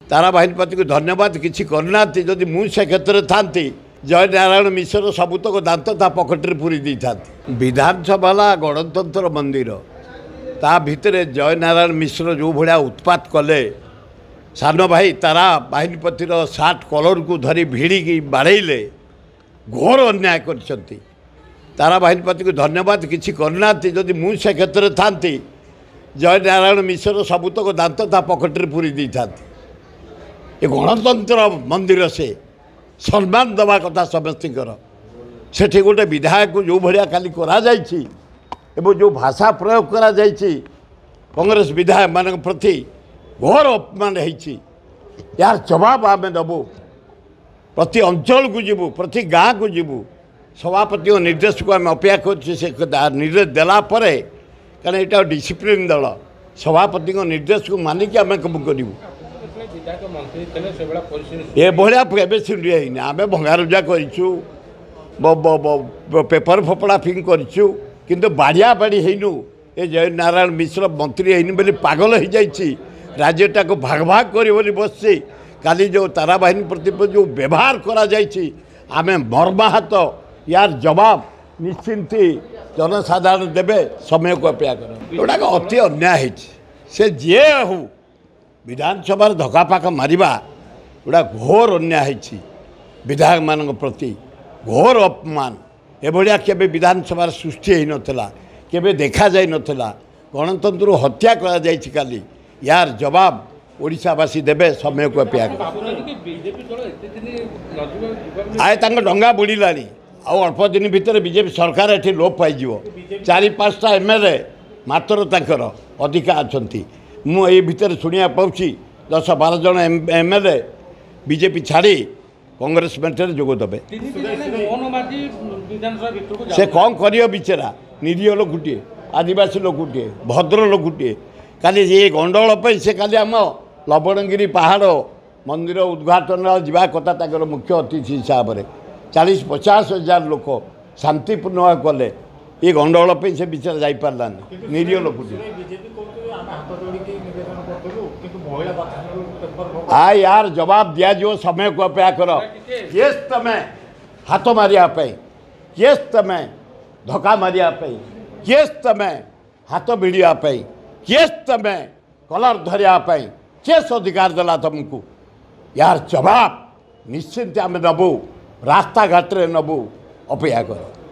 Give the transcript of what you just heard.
तारा बाहिनीपति को धन्यवाद किसी करना जदि मुझे से क्षेत्र था जय नारायण मिश्र सबुतक दात ता पकेट पूरी दी था विधानसभा गणतंत्र मंदिर ता भितर जय नारायण मिश्र जो भाया उत्पात कले सान भाई तारा बाहिनीपतिर सार्ट कलर को धरी भिड़ी बाड़े घोर अन्याय कर तारा बाहिनीपति को धन्यवाद किसी करना जदि मुझे से क्षेत्र था जय नारायण मिश्र सबुतक दात ता पकेट पूरी दी था ये गणतंत्र मंदिर से सम्मान दवा कथा समस्तर से गोटे विधायक जो भाया खाली कर जो भाषा प्रयोग करा कांग्रेस विधायक मान प्रति घोर अपमान होती यार जवाब आम दबू प्रति अंचल को जीवु प्रति गाँ को जीवु सभापति निर्देश को आम अपेक्षा कर निर्देश देलापर कारण यहाँ डिसिप्लिन दल सभापति निर्देश को मानिक आम कम करूँ ये भाया शुणी आम भंगारुजा पेपर फोपड़ा फिंग करूँ किंतु बाड़िया बाड़ी हैनु ये जय नारायण मिश्र मंत्री हैनु बोली पागल हो जाइए राज्यटा को भाग भाग कर बस काली जो तारा बाहिनी प्रति जो व्यवहार करा जाइए आम मर्माहत यार जवाब निश्चिंत जनसाधारण देवे समय को अपेक्षा कर जोटा अति अन्याय से जी हो विधानसभा धक्कापाक मारिबा गोटा घोर अन्याय विधायक मान प्रति घोर अपमान एभलिया केबे विधानसभा सृष्टि हो नथिला केबे देखा जाय नथिला गणतंत्र हत्या करा जायछि काली यार जवाब ओडिशावासी देवे समय को अपेक्षा आए तांग डंगा बुड़िलानी आउ अल्प दिन भितर बीजेपी सरकार एठी लोप पाइजिवो 4-5टा एमएलए मात्र तांकर अधिका अछंती मु ए भितर शुणिया पाउछि 10-12 जन एमएलए बीजेपी छाड़ी कांग्रेस मेंटर जोग देवे से कौन करियो बिचरा निरीह लोकटे आदिवासी लोकटे भद्र लोकटे काली ये गंडगोल से काली आम लवणगिरी पहाड़ मंदिर उद्घाटन जावा कथा ताकर मुख्य अतिथि हिसाब से 40-50 हजार लोक शांतिपूर्ण कले ये गंडगोल से बिचरा जापारानी निरीह लोकटे आ यार जवाब दिज्व समय को अपेक्षा कर केस तमें हाथ मारियापी केस तमें धक्का मारियापी केस तमें हाथ भिड़ापी केस तमें कलर धरियापी केस अधिकार देला तुमको यार जवाब निश्चिंत आम नबू रास्ता घाटे नबू अपेक्षा कर।